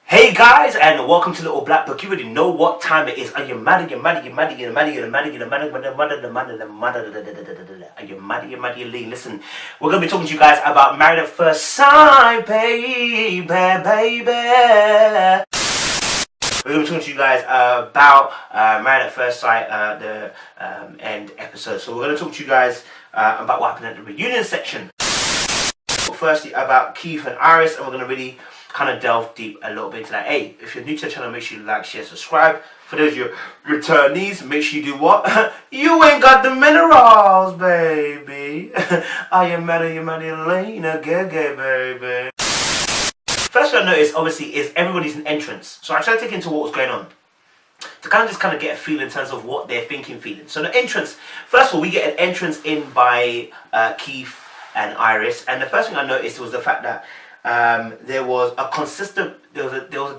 Hey guys, and welcome to Little Black Book. You already know what time it is. Are you mad? Are you mad? Are you mad? Are you mad? Are you mad? Are you mad? Are you mad? Are you lean? Listen, we're gonna be talking to you guys about Married at First Sight, baby. We're gonna be talking to you guys about Married at First Sight, the end episode. So we're gonna talk to you guys about what happened at the reunion section. Firstly, about Keith and Iris, and we're gonna really kind of delve deep a little bit into that. Hey, if you're new to the channel, make sure you like, share, subscribe. For those of you returnees, make sure you do what? You ain't got the minerals, baby. I am mad, Elena, gay, baby. First thing I noticed, obviously, is everybody's in entrance. So I tried to take into what was going on, to kind of get a feel in terms of what they're feeling. So the entrance, first of all, we get an entrance in by Keith and Iris, and the first thing I noticed was the fact that there was a consistent, there was a little bit of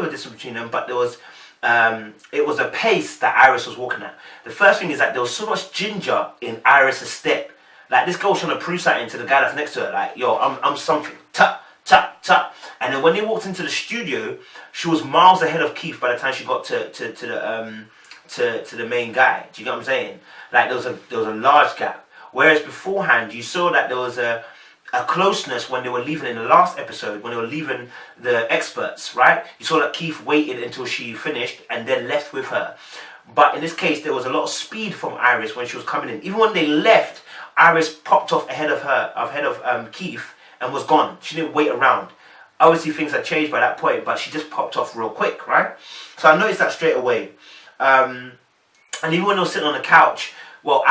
a distance between them, but there was it was a pace that Iris was walking at. The first thing is that there was so much ginger in Iris' step. Like, this girl was trying to prove something to the guy that's next to her, like, yo, I'm something, tap, tap, tap. And then when they walked into the studio, she was miles ahead of Keith by the time she got to the main guy. Do you get what I'm saying? Like, there was a large gap. Whereas beforehand, you saw that there was a closeness when they were leaving in the last episode, when they were leaving the experts, right? You saw that Keith waited until she finished and then left with her. But in this case, there was a lot of speed from Iris when she was coming in. Even when they left, Iris popped off ahead of Keith and was gone. She didn't wait around. Obviously, things had changed by that point, but she just popped off real quick, right? So I noticed that straight away. And even when they were sitting on the couch, well,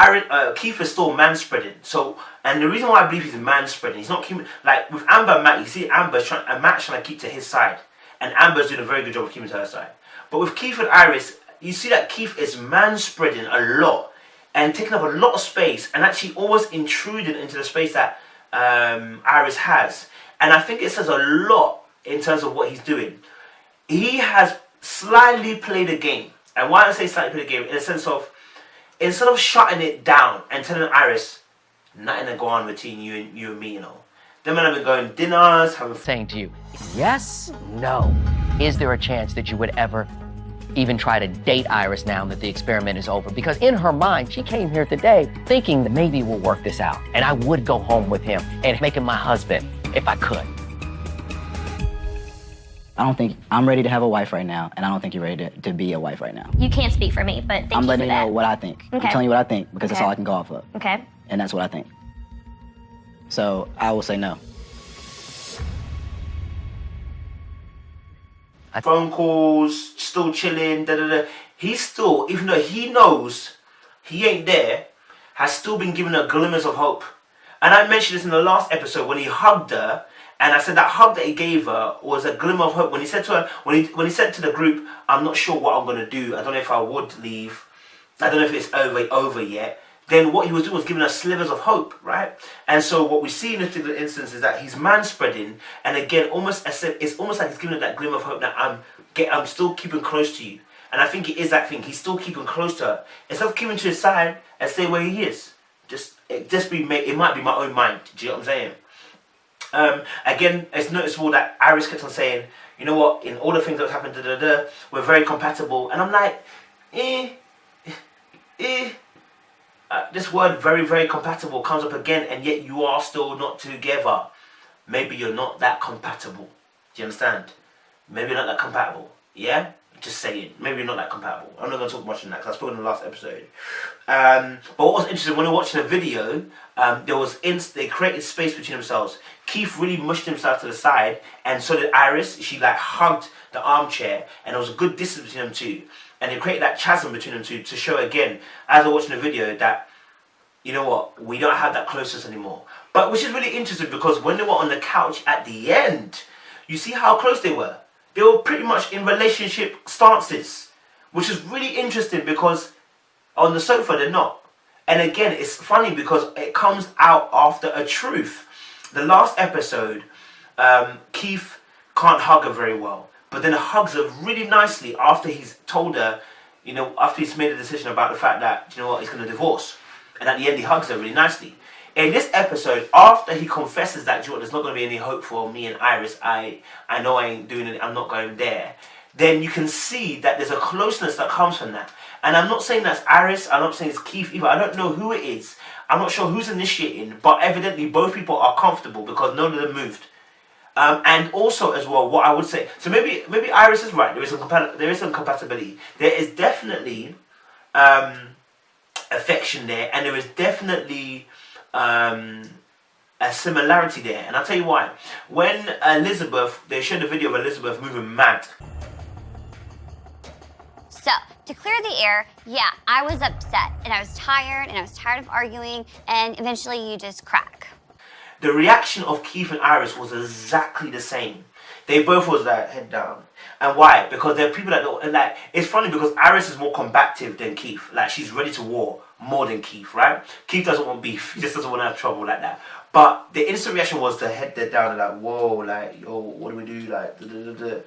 Keith is still man-spreading. So, and the reason why I believe he's man-spreading, he's not keeping, like with Amber and Matt, you see Matt's trying to keep to his side. And Amber's doing a very good job of keeping to her side. But with Keith and Iris, you see that Keith is man-spreading a lot and taking up a lot of space and actually almost intruding into the space that Iris has. And I think it says a lot in terms of what he's doing. He has slightly played a game. And why I say slightly played a game? In the sense of, instead of shutting it down and telling Iris, nothing to go on between you and me, you know. Them and I have been going dinners, saying to you, yes, no. Is there a chance that you would ever even try to date Iris now that the experiment is over? Because in her mind, she came here today thinking that maybe we'll work this out and I would go home with him and make him my husband if I could. I don't think I'm ready to have a wife right now, and I don't think you're ready to be a wife right now. You can't speak for me, but thank you for that. I'm letting you know what I think. Okay. I'm telling you what I think because that's all I can go off of. Okay. And that's what I think. So I will say no. phone calls, still chilling, He's still, even though he knows he ain't there, has still been given her glimmers of hope. And I mentioned this in the last episode when he hugged her. And I said that hug that he gave her was a glimmer of hope. When he said to her, when he said to the group, I'm not sure what I'm going to do. I don't know if I would leave. I don't know if it's over yet. Then what he was doing was giving her slivers of hope, right? And so what we see in this particular instance is that he's man-spreading. And again, it's almost like he's giving her that glimmer of hope that I'm still keeping close to you. And I think it is that thing. He's still keeping close to her. Instead of keeping to his side and stay where he is. It might be my own mind. Do you know what I'm saying? Again, it's noticeable that Iris kept on saying, you know what, in all the things that happened, we're very compatible. And I'm like, this word very, very compatible comes up again, and yet you are still not together. Maybe you're not that compatible. Do you understand? Maybe you're not that compatible. Yeah? Just saying. Maybe you're not that compatible. I'm not going to talk much on that because I spoke in the last episode. But what was interesting, when we were watching the video, they created space between themselves. Keith really mushed himself to the side, and so did Iris. She like hugged the armchair, and there was a good distance between them two. And they created that chasm between them two to show again, as I was watching the video, that, you know what, we don't have that closeness anymore. But which is really interesting because when they were on the couch at the end, you see how close they were. They were pretty much in relationship stances, which is really interesting because on the sofa they're not. And again, it's funny because it comes out after a truth. The last episode, Keith can't hug her very well, but then hugs her really nicely after he's told her, you know, after he's made a decision about the fact that, you know what, he's going to divorce. And at the end he hugs her really nicely. In this episode, after he confesses that, there's not going to be any hope for me and Iris, I know I ain't doing it, I'm not going there, then you can see that there's a closeness that comes from that. And I'm not saying that's Iris, I'm not saying it's Keith either, I don't know who it is, I'm not sure who's initiating, but evidently both people are comfortable because none of them moved. And also as well, what I would say, so maybe Iris is right, there is some compatibility. There is definitely affection there, and there is definitely a similarity there, and I'll tell you why. When they showed the video of Elizabeth moving mad. So, to clear the air, yeah, I was upset, and I was tired of arguing, and eventually you just crack. The reaction of Keith and Iris was exactly the same. They both was like, head down. And why? Because there are people that don't, like, it's funny because Iris is more combative than Keith. Like, she's ready to war more than Keith, right? Keith doesn't want beef. He just doesn't want to have trouble like that. But the instant reaction was to head that down and like, whoa, like, yo, what do we do? Like, duh, duh, duh, duh.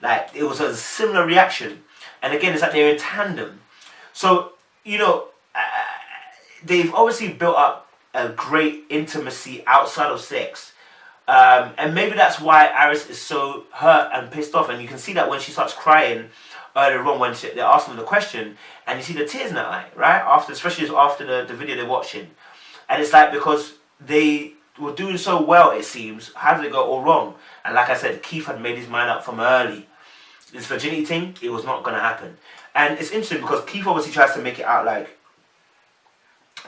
Like, it was a similar reaction. And again, it's like they're in tandem. So, you know, they've obviously built up a great intimacy outside of sex. And maybe that's why Iris is so hurt and pissed off. And you can see that when she starts crying earlier on when they're asking the question. And you see the tears in her eye, right? Especially after the video they're watching. And it's like because they were doing so well, it seems. How did it go all wrong? And like I said, Keith had made his mind up from early. This virginity thing, it was not going to happen. And it's interesting because Keith obviously tries to make it out like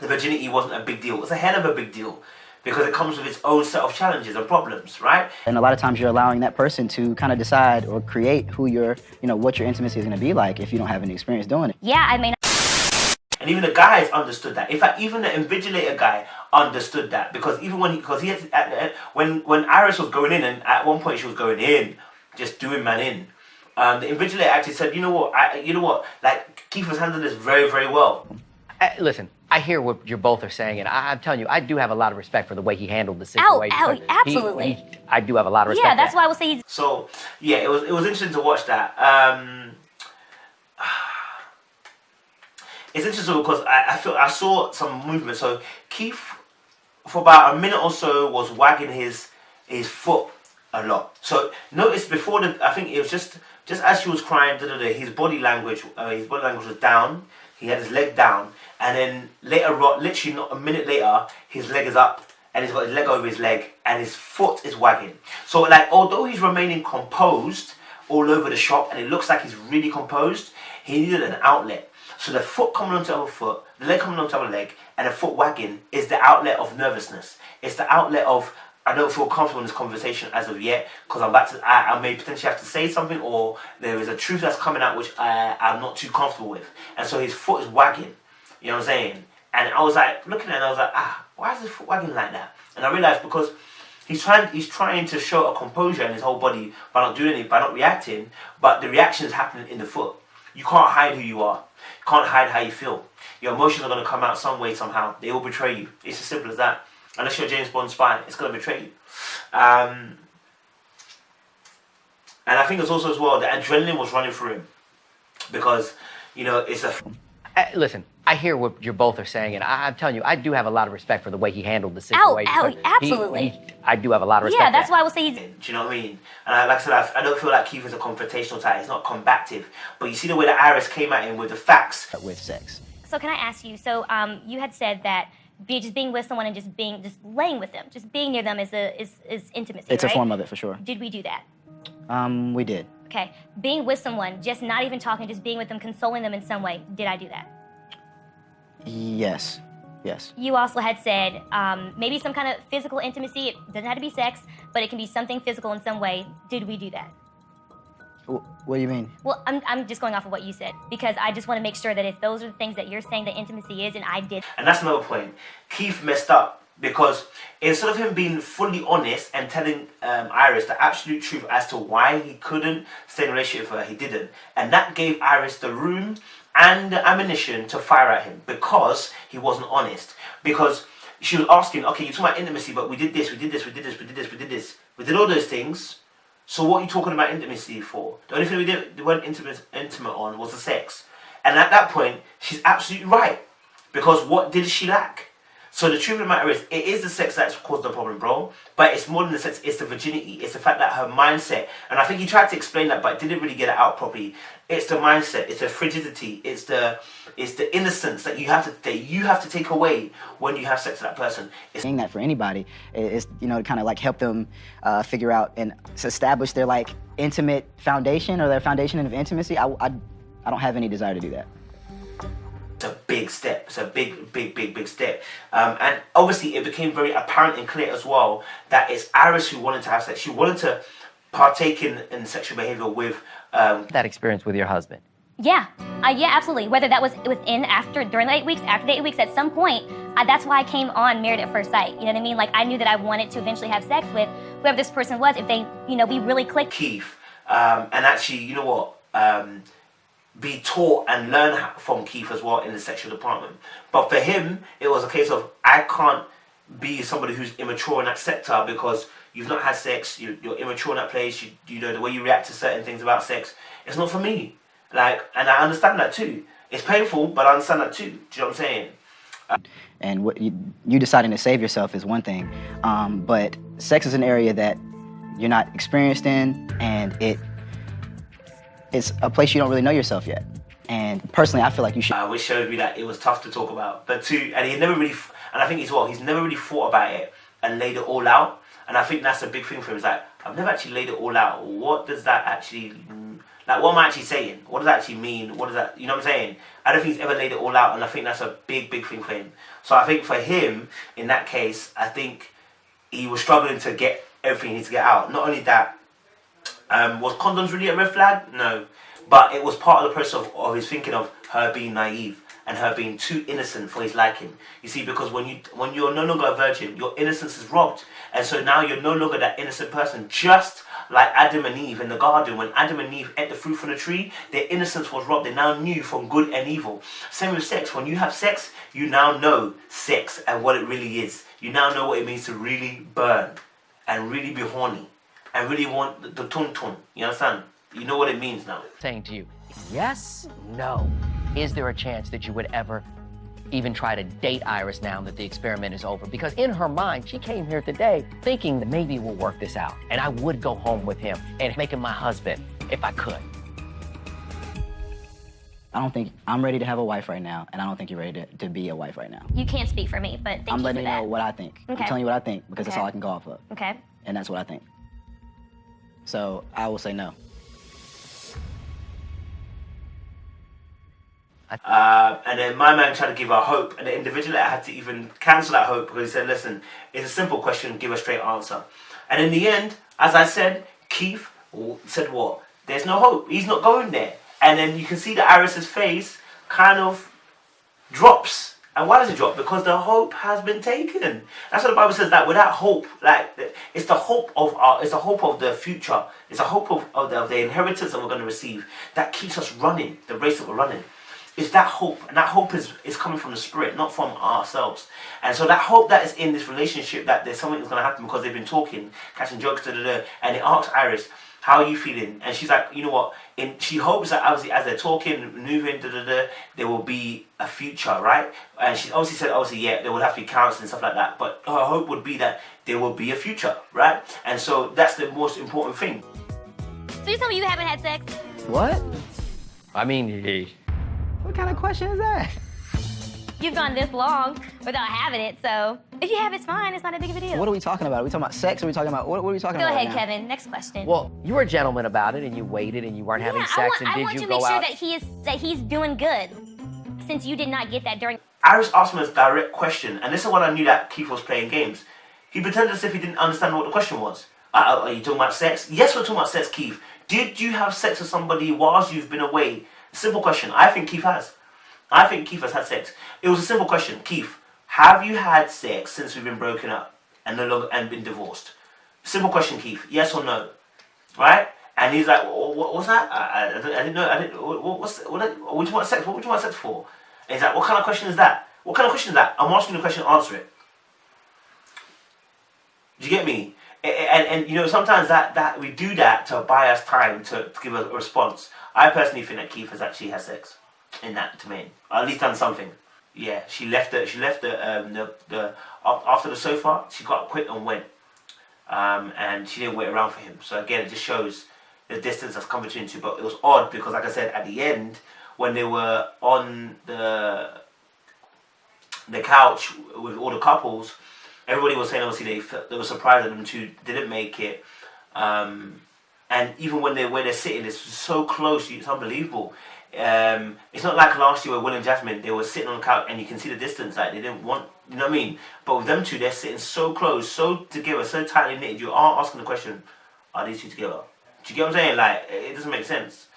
the virginity wasn't a big deal. It's a hell of a big deal because it comes with its own set of challenges and problems, right? And a lot of times you're allowing that person to kind of decide or create who what your intimacy is going to be like if you don't have any experience doing it. Yeah, I mean... And even the guys understood that. In fact, even the invigilator guy understood that because even when when Iris was going in, and at one point she was going in, just doing man in, the invigilator actually said, you know what, like Keith was handling this very, very well. Listen, I hear what you both are saying, and I'm telling you, I do have a lot of respect for the way he handled the situation. Oh, absolutely. I do have a lot of respect. Yeah, that's why I will say. So yeah, it was interesting to watch that. It's interesting because I saw some movement. So Keith, for about a minute or so, was wagging his foot a lot. So notice before I think it was just as she was crying, his body language was down. He had his leg down, and then later, literally not a minute later, his leg is up, and he's got his leg over his leg, and his foot is wagging. So like, although he's remaining composed all over the shop, and it looks like he's really composed, he needed an outlet. So the foot coming onto the other foot, the leg coming onto the other leg, and the foot wagging is the outlet of nervousness. It's the outlet of, I don't feel comfortable in this conversation as of yet because I may potentially have to say something, or there is a truth that's coming out which I'm not too comfortable with. And so his foot is wagging, you know what I'm saying? And I was like, looking at it and I was like, why is his foot wagging like that? And I realized because he's trying to show a composure in his whole body by not doing anything, by not reacting, but the reaction is happening in the foot. You can't hide who you are. You can't hide how you feel. Your emotions are going to come out some way, somehow. They all betray you. It's as simple as that. Unless you're a James Bond spy, it's going to betray you. And I think it's also as well, the adrenaline was running through him. Because, it's a... Listen, I hear what you both are saying, and I'm telling you, I do have a lot of respect for the way he handled the situation. Absolutely. I do have a lot of respect. Yeah, that's why I will say Do you know what I mean? And like I said, I don't feel like Keith is a confrontational type. He's not combative. But you see the way that Iris came at him with the facts. With sex. So can I ask you, you had said that just being with someone and just laying with them, just being near them is intimacy, It's right? a form of it, for sure. Did we do that? We did. Okay. Being with someone, just not even talking, just being with them, consoling them in some way, did I do that? Yes. You also had said maybe some kind of physical intimacy. It doesn't have to be sex, but it can be something physical in some way. Did we do that? What do you mean? Well, I'm just going off of what you said because I just want to make sure that if those are the things that you're saying that intimacy is, and I did. And that's another point. Keith messed up because instead of him being fully honest and telling Iris the absolute truth as to why he couldn't stay in a relationship with her, he didn't. And that gave Iris the room and the ammunition to fire at him because he wasn't honest. Because she was asking, okay, you're talking about intimacy, but we did this, we did this, we did this, we did this, we did this. We did all those things. So what are you talking about intimacy for? The only thing we weren't intimate on was the sex. And at that point, she's absolutely right. Because what did she lack? So the truth of the matter is, it is the sex that's caused the problem, bro. But it's more than the sex, it's the virginity. It's the fact that her mindset, and I think he tried to explain that, but didn't really get it out properly. It's the mindset, it's the frigidity, it's the innocence that you have to take away when you have sex with that person. It's Saying that for anybody is, you know, to kind of like help them figure out and establish their like intimate foundation or their foundation of intimacy. I don't have any desire to do that. It's a big step. It's a big step. And obviously it became very apparent and clear as well that it's Iris who wanted to have sex. She wanted to partake in sexual behavior with That experience with your husband. Yeah, yeah, absolutely. Whether that was during the 8 weeks, after the 8 weeks, at some point, that's why I came on Married at First Sight. You know what I mean? Like, I knew that I wanted to eventually have sex with whoever this person was if they, you know, we really clicked. Keith. And actually, you know what? Be taught and learn from Keith as well in the sexual department. But for him, it was a case of, I can't be somebody who's immature in that sector because you've not had sex, you're immature in that place, you know, the way you react to certain things about sex, it's not for me. Like, and I understand that too. It's painful, but I understand that too. Do you know what I'm saying? And what you deciding to save yourself is one thing, but sex is an area that you're not experienced in, and it's a place you don't really know yourself yet. And personally, I feel like you should. Which showed me that it was tough to talk about. But two, and he never really, and I think he's never really thought about it and laid it all out. And I think that's a big thing for him. It's like, I've never actually laid it all out. What does that actually, like, what am I actually saying? What does that actually mean? What does that, you know what I'm saying? I don't think he's ever laid it all out, and I think that's a big thing for him. So I think for him, in that case, I think he was struggling to get everything he needs to get out. Not only that, was condoms really a red flag? No. But it was part of the process of his thinking of her being naive and her being too innocent for his liking. You see, because when you're no longer a virgin, your innocence is robbed. And so now you're no longer that innocent person. Just like Adam and Eve in the garden, when Adam and Eve ate the fruit from the tree, their innocence was robbed. They now knew from good and evil. Same with sex. When you have sex, you now know sex and what it really is. You now know what it means to really burn and really be horny and really want the tun-tun. You understand? You know what it means now. Saying to you, yes, no. Is there a chance that you would ever even try to date Iris now that the experiment is over? Because in her mind, she came here today thinking that maybe we'll work this out and I would go home with him and make him my husband if I could. I don't think I'm ready to have a wife right now, and I don't think you're ready to be a wife right now. You can't speak for me, but thank I'm you letting for you that. know what I think. Okay. I'm telling you what I think because that's Okay. all I can go off of. Okay. And that's what I think. So I will say no. And then my man tried to give her hope, and the individual had to even cancel that hope because he said, listen, it's a simple question, give a straight answer. And in the end, as I said, Keith said what? There's no hope. He's not going there. And then you can see that Iris's face kind of drops. And why does it drop? Because the hope has been taken. That's what the Bible says, that without hope, like, it's the hope of the future. It's the hope of the inheritance that we're going to receive that keeps us running, the race that we're running. It's that hope, and that hope is coming from the Spirit, not from ourselves. And so that hope that is in this relationship, that there's something that's going to happen because they've been talking, catching jokes, and they asked Iris, how are you feeling? And she's like, you know what? She hopes that obviously as they're talking, moving, there will be a future, right? And she obviously said, yeah, there would have to be counseling and stuff like that. But her hope would be that there will be a future, right? And so that's the most important thing. So you tell me you haven't had sex? What? I mean, What kind of question is that? You've gone this long without having it, so if you have, it's fine. It's not that big of a deal. What are we talking about? Are we talking about sex? Or are we talking about what are we talking Go about? ahead, right now? Kevin. Next question. well, you were a gentleman about it and you waited and you weren't having sex I and want did to you make go sure out? that he's doing good, since you did not get that during. Iris asked him a direct question, and this is when I knew that Keith was playing games. He pretended as if he didn't understand what the question was. Are you talking about sex? Yes, we're talking about sex, Keith. Did you have sex with somebody whilst you've been away? Simple question. I think Keith has. I think Keith has had sex. It was a simple question. Keith, have you had sex since we've been broken up and no longer and been divorced? Simple question, Keith. Yes or no? Right? And he's like, what was that? I didn't know. What would you want sex? What would you want sex for? And he's like, what kind of question is that? What kind of question is that? I'm asking you a question, answer it. Do you get me? And you know, sometimes that we do that to buy us time to give a response. I personally think that Keith has actually had sex in that domain. Or at least done something. yeah, she left after the sofa. She got quick and went, and she didn't wait around for him. So again, it just shows the distance that's come between the two. But it was odd because, like I said, at the end when they were on the couch with all the couples, everybody was saying obviously they were surprised that them two didn't make it. And even when they're sitting, it's so close. It's unbelievable. It's not like last year with Will and Jasmine. They were sitting on the couch and you can see the distance. Like they didn't want, you know what I mean? But with them two, they're sitting so close, so together, so tightly knitted. You are asking the question: are these two together? Do you get what I'm saying? Like it doesn't make sense.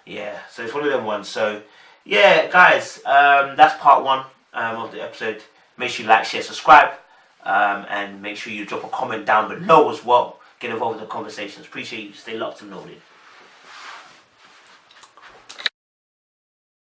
Yeah. So it's one of them ones. So yeah, guys, that's part one of the episode. Make sure you like, share, subscribe, and make sure you drop a comment down below as well. Get involved in the conversations. Appreciate you. Stay locked and loaded.